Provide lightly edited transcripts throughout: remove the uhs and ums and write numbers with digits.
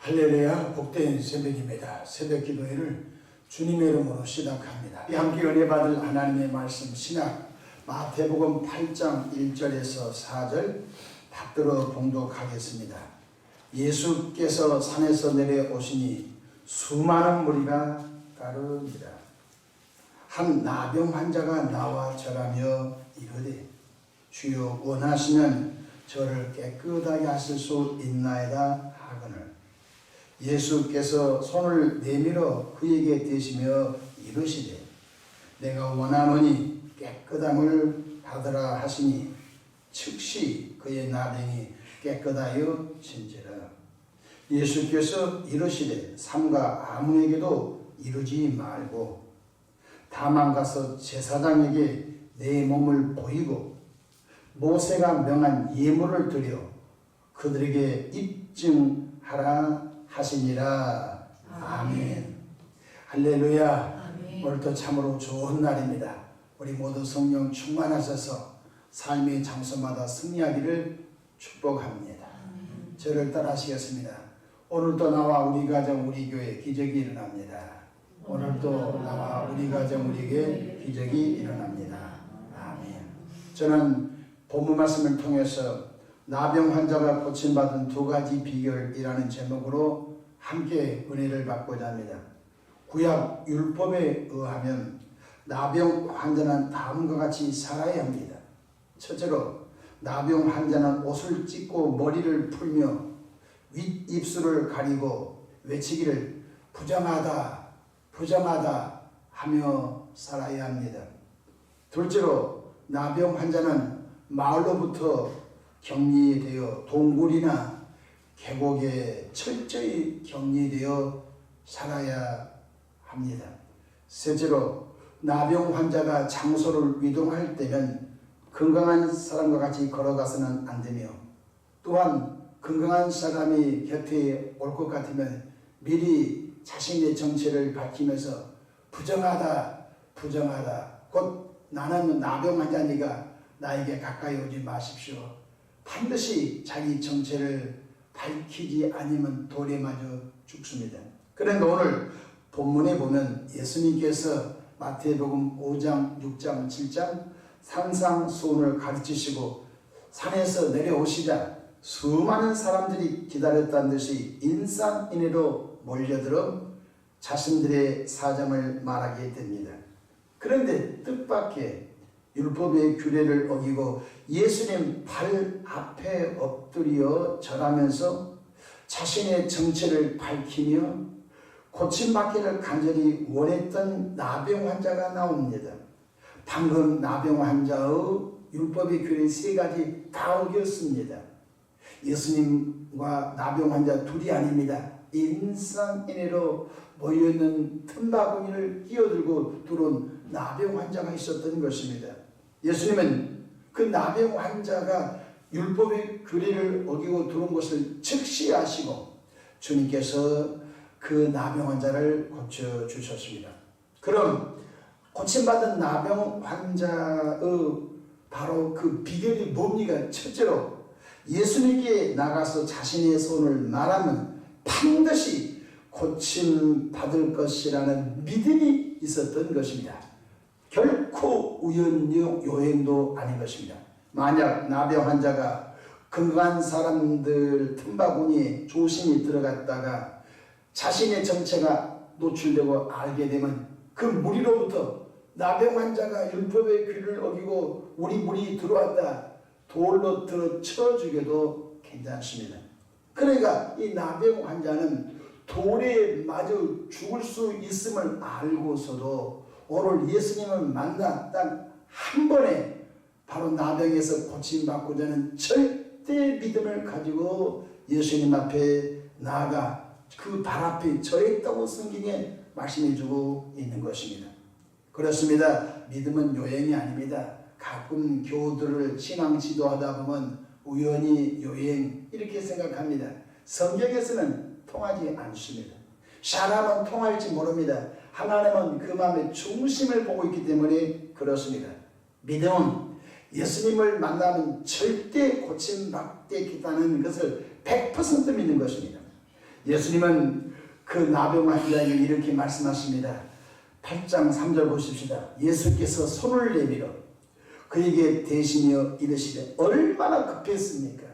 할렐루야, 복된 새벽입니다. 새벽 기도회를 주님의 이름으로 시작합니다. 함께 은혜 받을 하나님의 말씀 신약 마태복음 8장 1절에서 4절 받들어 봉독하겠습니다. 예수께서 산에서 내려오시니 수많은 무리가 따릅니다. 한 나병 환자가 나와 절하며 이르되 주여 원하시면 저를 깨끗하게 하실 수 있나이다 하거늘 예수께서 손을 내밀어 그에게 대시며 이르시되 내가 원하노니 깨끗함을 받으라 하시니 즉시 그의 나병이 깨끗하여 진지라. 예수께서 이르시되 삼가 아무에게도 이르지 말고 다만 가서 제사장에게 내 몸을 보이고 모세가 명한 예물을 드려 그들에게 입증하라 하시니라. 아멘. 할렐루야. 아멘. 오늘도 참으로 좋은 날입니다. 우리 모두 성령 충만하셔서 삶의 장소마다 승리하기를 축복합니다. 아멘. 저를 따라하시겠습니다. 오늘도 나와 우리 가정 우리 교회 기적이 일어납니다. 오늘도 나와 우리 가정 우리 교회 기적이 일어납니다. 아멘. 저는 본문 말씀을 통해서 나병 환자가 고침받은 두 가지 비결이라는 제목으로 함께 은혜를 받고자 합니다. 구약 율법에 의하면 나병 환자는 다음과 같이 살아야 합니다. 첫째로 나병 환자는 옷을 찢고 머리를 풀며 윗입술을 가리고 외치기를 부정하다 부정하다 하며 살아야 합니다. 둘째로 나병 환자는 마을로부터 격리되어 동굴이나 계곡에 철저히 격리되어 살아야 합니다. 셋째로 나병 환자가 장소를 이동할 때면 건강한 사람과 같이 걸어가서는 안 되며 또한 건강한 사람이 곁에 올 것 같으면 미리 자신의 정체를 밝히면서 부정하다 부정하다 곧 나는 나병 환자니까 나에게 가까이 오지 마십시오. 반드시 자기 정체를 밝히지 않으면 돌에 맞아 죽습니다. 그런데 오늘 본문에 보면 예수님께서 마태복음 5장, 6장, 7장 산상수훈을 가르치시고 산에서 내려오시자 수많은 사람들이 기다렸다는 듯이 인산인해로 몰려들어 자신들의 사정을 말하게 됩니다. 그런데 뜻밖의 율법의 규례를 어기고 예수님 발 앞에 엎드려 절하면서 자신의 정체를 밝히며 고침받기를 간절히 원했던 나병 환자가 나옵니다. 방금 나병 환자의 율법의 규례 세 가지 다 어겼습니다. 예수님과 나병 환자 둘이 아닙니다. 인산인해로 모여있는 틈바구니를 끼어들고 들어온 나병 환자가 있었던 것입니다. 예수님은 그 나병 환자가 율법의 규례를 어기고 들어온 것을 즉시 아시고 주님께서 그 나병 환자를 고쳐주셨습니다. 그럼 고침받은 나병 환자의 바로 그 비결이 뭡니까? 첫째로 예수님께 나가서 자신의 소원을 말하면 반드시 고침받을 것이라는 믿음이 있었던 것입니다. 결코 우연적 요행도 아닌 것입니다. 만약 나병 환자가 건강한 사람들 틈바구니에 조심히 들어갔다가 자신의 정체가 노출되고 알게 되면 그 무리로부터 나병 환자가 율법의 규례를 어기고 우리 무리 들어왔다 돌로 들어 쳐 죽여도 괜찮습니다. 그러니까 이 나병 환자는 돌에 맞아 죽을 수 있음을 알고서도 오늘 예수님을 만나 딱 한 번에 바로 나병에서 고침받고자 하는 절대 믿음을 가지고 예수님 앞에 나아가 그 발 앞에 절했다고 성경에 말씀해주고 있는 것입니다. 그렇습니다. 믿음은 요행이 아닙니다. 가끔 교우들을 신앙 지도하다 보면 우연히 요행 이렇게 생각합니다. 성경에서는 통하지 않습니다. 사람은 통할지 모릅니다. 하나님은 그 마음의 중심을 보고 있기 때문에 그렇습니다. 믿음은 예수님을 만나면 절대 고침받겠다는 것을 100% 믿는 것입니다. 예수님은 그 나병 환자에게 이렇게 말씀하십니다. 8장 3절 보십시다. 예수께서 손을 내밀어 그에게 대시며 이르시되 얼마나 급했습니까?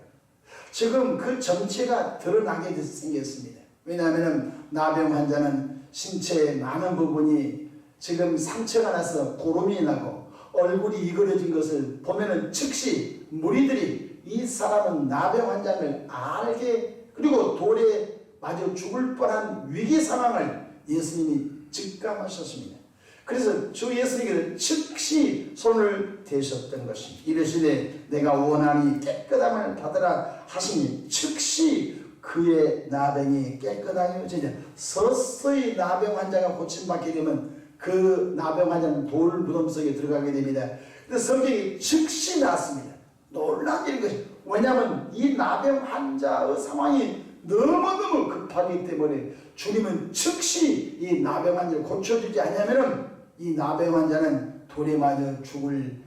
지금 그 정체가 드러나게 생겼습니다. 왜냐하면 나병 환자는 신체의 많은 부분이 지금 상처가 나서 고름이 나고 얼굴이 이그러진 것을 보면은 즉시 무리들이 이 사람은 나병 환자를 알게, 그리고 돌에 맞아 죽을 뻔한 위기 상황을 예수님이 직감하셨습니다. 그래서 주 예수님께서 즉시 손을 대셨던 것입니다. 이르시되 내가 원하니 깨끗함을 받으라 하시니 즉시 그의 나병이 깨끗하여지니, 서서히 나병 환자가 고침받게 되면 그 나병 환자는 돌 무덤 속에 들어가게 됩니다. 그래서 성경이 즉시 나왔습니다. 놀라운 일인 것이, 왜냐하면 이 나병 환자의 상황이 너무너무 급하기 때문에 주님은 즉시 이 나병 환자를 고쳐주지 않으면 이 나병 환자는 돌에 맞아 죽을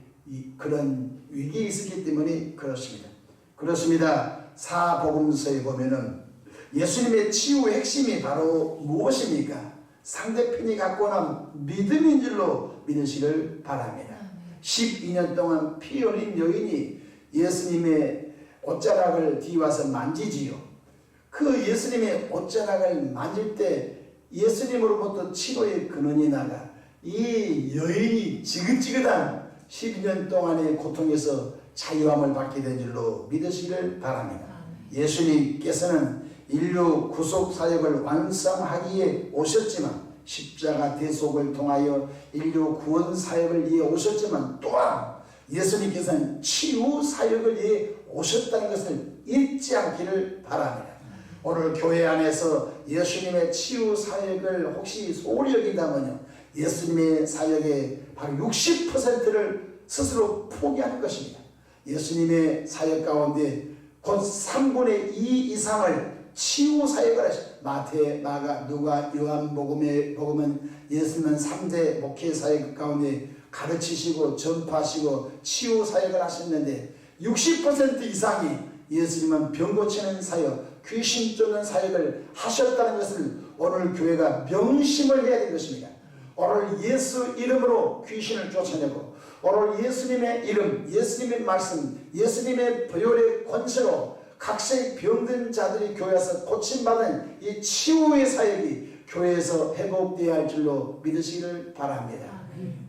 그런 위기에 있었기 때문에 그렇습니다. 그렇습니다. 사복음서에 보면은 예수님의 치유의 핵심이 바로 무엇입니까? 상대편이 갖고 난 믿음인 줄로 믿으시길 바랍니다. 12년 동안 피 흘린 여인이 예수님의 옷자락을 뒤와서 만지지요. 그 예수님의 옷자락을 만질 때 예수님으로부터 치료의 근원이 나가 이 여인이 지긋지긋한 12년 동안의 고통에서 자유함을 받게 된 줄로 믿으시기를 바랍니다. 예수님께서는 인류 구속 사역을 완성하기에 오셨지만, 십자가 대속을 통하여 인류 구원 사역을 위해 오셨지만, 또한 예수님께서는 치유 사역을 위해 오셨다는 것을 잊지 않기를 바랍니다. 오늘 교회 안에서 예수님의 치유 사역을 혹시 소홀히 여긴다면요, 예수님의 사역의 바로 60%를 스스로 포기하는 것입니다. 예수님의 사역 가운데 곧 3분의 2 이상을 치유 사역을 하셨습니다. 마태, 마가, 누가, 요한복음은 예수님은 3대 목회 사역 가운데 가르치시고 전파하시고 치유 사역을 하셨는데 60% 이상이 예수님은 병 고치는 사역, 귀신 쫓는 사역을 하셨다는 것을 오늘 교회가 명심을 해야 될 것입니다. 오늘 예수 이름으로 귀신을 쫓아내고, 오늘 예수님의 이름, 예수님의 말씀, 예수님의 보혈의 권세로 각색 병든 자들이 교회에서 고침받은 이 치유의 사역이 교회에서 회복되어야 할 줄로 믿으시기를 바랍니다.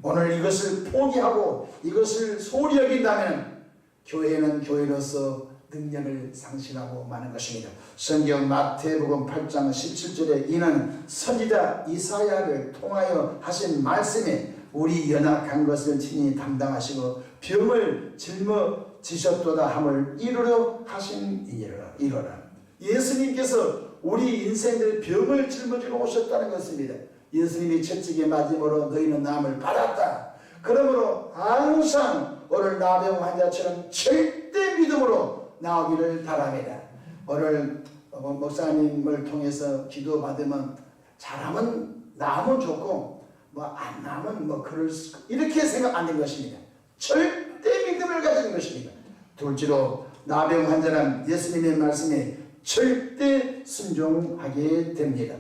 오늘 이것을 포기하고 이것을 소홀히 여긴다면 교회는 교회로서 능력을 상실하고 마는 것입니다. 성경 마태복음 8장 17절에 이는 선지자 이사야를 통하여 하신 말씀에 우리 연약한 것을 친히 담당하시고 병을 짊어지셨도다 함을 이루려 하신 이로라. 예수님께서 우리 인생의 병을 짊어지고 오셨다는 것입니다. 예수님이 채찍에 맞음으로 너희는 나음을 받았다. 그러므로 항상 오늘 나병 환자처럼 절대 믿음으로 나오기를 바랍니다. 오늘 목사님을 통해서 기도 받으면 잘하면 나으면 좋고 안 나으면 이렇게 생각 안 된 것입니다. 절대 믿음을 가지는 것입니다. 둘째로 나병 환자는 예수님의 말씀에 절대 순종하게 됩니다.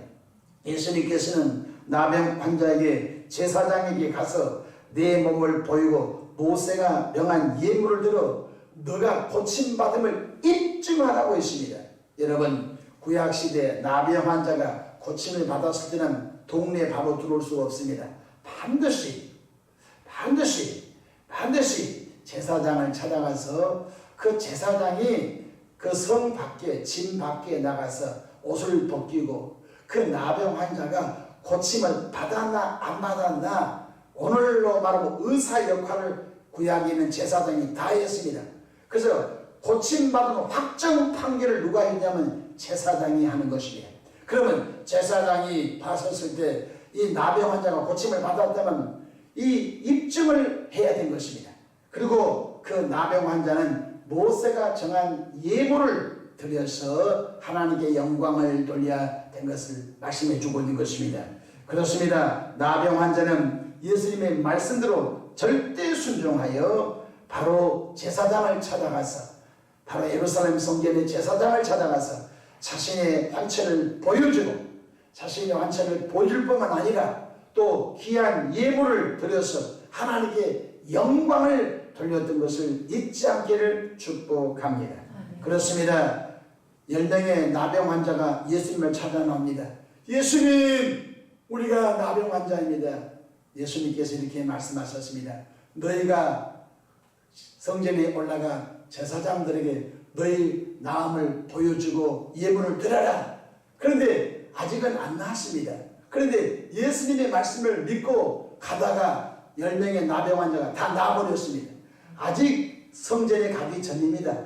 예수님께서는 나병 환자에게 제사장에게 가서 내 몸을 보이고 모세가 명한 예물을 들어 너가 고침받음을 입증하라고 했습니다. 여러분, 구약시대 나병 환자가 고침을 받았을 때는 동네에 바로 들어올 수가 없습니다. 반드시 제사장을 찾아가서 그 제사장이 그 성 밖에, 진 밖에 나가서 옷을 벗기고 그 나병 환자가 고침을 받았나 안 받았나, 오늘로 말하면 의사 역할을 구약에 있는 제사장이 다 했습니다. 그래서 고침받은 확정 판결을 누가 했냐면 제사장이 하는 것입니다. 그러면 제사장이 봤었을 때 이 나병 환자가 고침을 받았다면 이 입증을 해야 된 것입니다. 그리고 그 나병 환자는 모세가 정한 예물을 드려서 하나님께 영광을 돌려야 된 것을 말씀해 주고 있는 것입니다. 그렇습니다. 나병 환자는 예수님의 말씀대로 절대 순종하여 바로 제사장을 찾아가서, 바로 예루살렘 성전의 제사장을 찾아가서 자신의 환체를 보여주고 자신의 환체를 보여줄 뿐만 아니라 또 귀한 예물을 드려서 하나님께 영광을 돌렸던 것을 잊지 않기를 축복합니다. 그렇습니다. 10명의 나병 환자가 예수님을 찾아 나옵니다. 예수님, 우리가 나병 환자입니다. 예수님께서 이렇게 말씀하셨습니다. 너희가 성전에 올라가 제사장들에게 너희 나음을 보여주고 예물을 드려라. 그런데 아직은 안 나왔습니다. 그런데 예수님의 말씀을 믿고 가다가 10명의 나병 환자가 다 나아버렸습니다. 아직 성전에 가기 전입니다.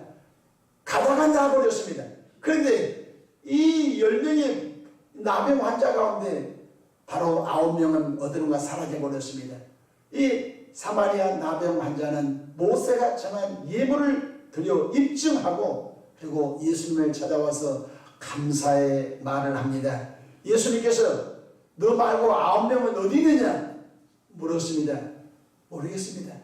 가다가 나아버렸습니다. 그런데 이 10명의 나병 환자 가운데 바로 9명은 어디론가 사라져버렸습니다. 이 사마리아 나병 환자는 모세가 정한 예물을 드려 입증하고 그리고 예수님을 찾아와서 감사의 말을 합니다. 예수님께서 너 말고 9명은 어디 있느냐 물었습니다. 모르겠습니다.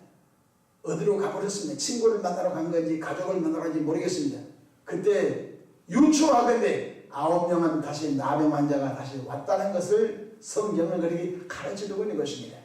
어디로 가버렸습니다. 친구를 만나러 간 건지 가족을 만나러 간지 모르겠습니다. 그때 유추하건대 9명은 다시 나병 환자가 다시 왔다는 것을 성경은 그렇게 가르쳐주고 있는 것입니다.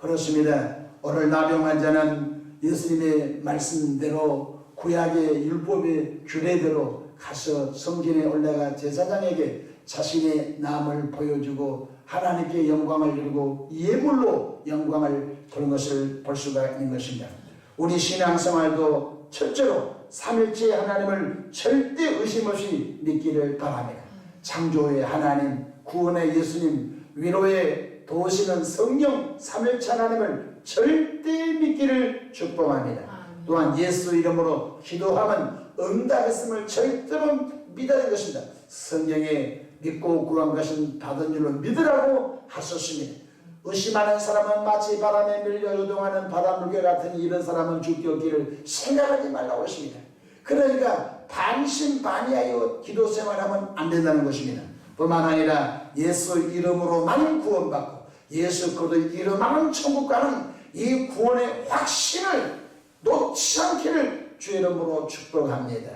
그렇습니다. 오늘 나병 환자는 예수님의 말씀대로 구약의 율법의 규례대로 가서 성전에 올라가 제사장에게 자신의 나음을 보여주고 하나님께 영광을 드리고 예물로 영광을 드는 것을 볼 수가 있는 것입니다. 우리 신앙생활도 철저로 삼일째 하나님을 절대 의심 없이 믿기를 바랍니다. 창조의 하나님, 구원의 예수님, 위로의 도우시는 성령 삼일째 하나님을 절대 믿기를 축복합니다. 또한 예수 이름으로 기도하면 응답했음을 절대로 믿어야 하는 것입니다. 성경에 믿고 구한 것은 받은 줄로 믿으라고 하셨습니다. 의심하는 사람은 마치 바람에 밀려 요동하는 바닷물개 같으니 이런 사람은 죽기 없기를 생각하지 말라고 하십니다. 그러니까 반신반의하여 기도 생활하면 안 된다는 것입니다. 뿐만 아니라 예수 이름으로만 구원받고 예수 그리스도 이름만 천국 가는 이 구원의 확신을 놓지 않기를 주의 이름으로 축복합니다.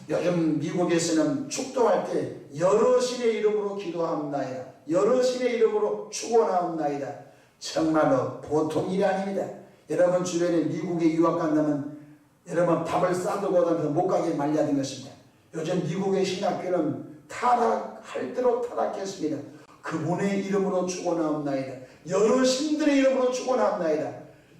요즘 미국에서는 축도할 때 여러 신의 이름으로 기도하옵나이다. 여러 신의 이름으로 축원하옵나이다. 정말로 보통 일이 아닙니다. 여러분 주변에 미국에 유학 간다면 여러분 밥을 싸두고 다니면서 못 가게 말려야 되는 것입니다. 요즘 미국의 신학교는 타락할 대로 타락했습니다. 그분의 이름으로 축원하옵나이다. 여러 신들의 이름으로 축원하옵나이다.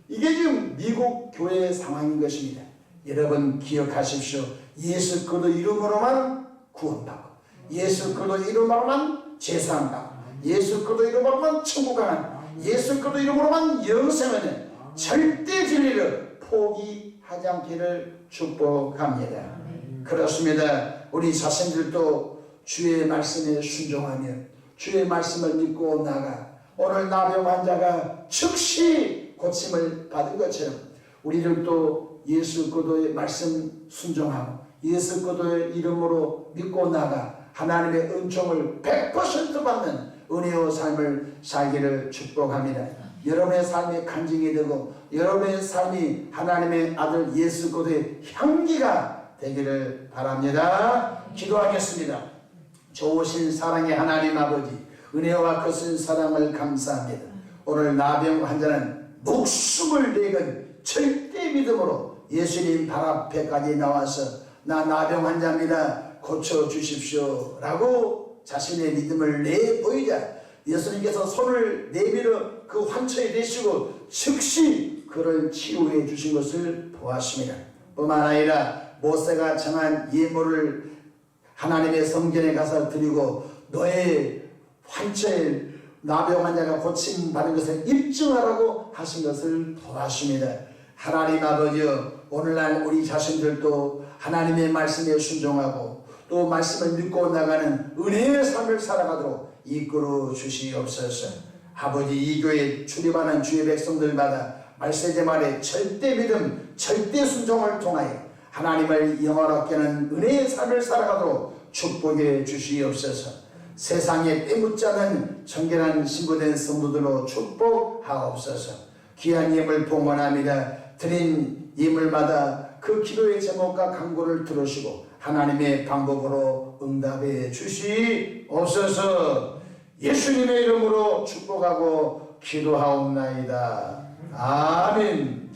이게 지금 미국 교회의 상황인 것입니다. 여러분 기억하십시오. 예수 그리스도 이름으로만 구원받고 예수 그리스도 이름으로만 제사한다. 예수 그리스도 이름으로만 천국 가는 예수 그리스도 이름으로만 영생하는 절대 진리를 포기하지 않기를 축복합니다. 그렇습니다. 우리 자신들도 주의 말씀에 순종하며 주의 말씀을 믿고 나가 오늘 나병 환자가 즉시 고침을 받은 것처럼 우리들도 예수 그리스도의 말씀 순종하고 예수 그리스도의 이름으로 믿고 나가 하나님의 은총을 100% 받는 은혜의 삶을 살기를 축복합니다. 여러분의 삶이 간증이 되고 여러분의 삶이 하나님의 아들 예수 그리스도의 향기가 되기를 바랍니다. 기도하겠습니다. 좋으신 사랑의 하나님 아버지, 은혜와 크신 사랑을 감사합니다. 오늘 나병 환자는 목숨을 내건 절대 믿음으로 예수님 발 앞에까지 나와서 나 나병 환자입니다. 고쳐주십시오 라고 자신의 믿음을 내보이자 예수님께서 손을 내밀어 그 환처에 대시고 즉시 그를 치유해 주신 것을 보았습니다. 뿐만 아니라 모세가 정한 예물을 하나님의 성전에 가서 드리고 너의 환처에 나병 환자가 고침받은 것을 입증하라고 하신 것을 보았습니다. 하나님 아버지여, 오늘날 우리 자신들도 하나님의 말씀에 순종하고 또 말씀을 믿고 나가는 은혜의 삶을 살아가도록 이끌어 주시옵소서. 아버지, 이 교회에 출입하는 주의 백성들마다 말세제 말에 절대 믿음, 절대 순종을 통하여 하나님을 영원하게 하는 은혜의 삶을 살아가도록 축복해 주시옵소서. 세상에 때묻지 않은 정결한 신부된 성도들로 축복하옵소서. 귀한 예물 봉헌합니다. 드린 예물마다 그 기도의 제목과 간구를 들으시고 하나님의 방법으로 응답해 주시옵소서. 예수님의 이름으로 축복하고 기도하옵나이다. 아멘.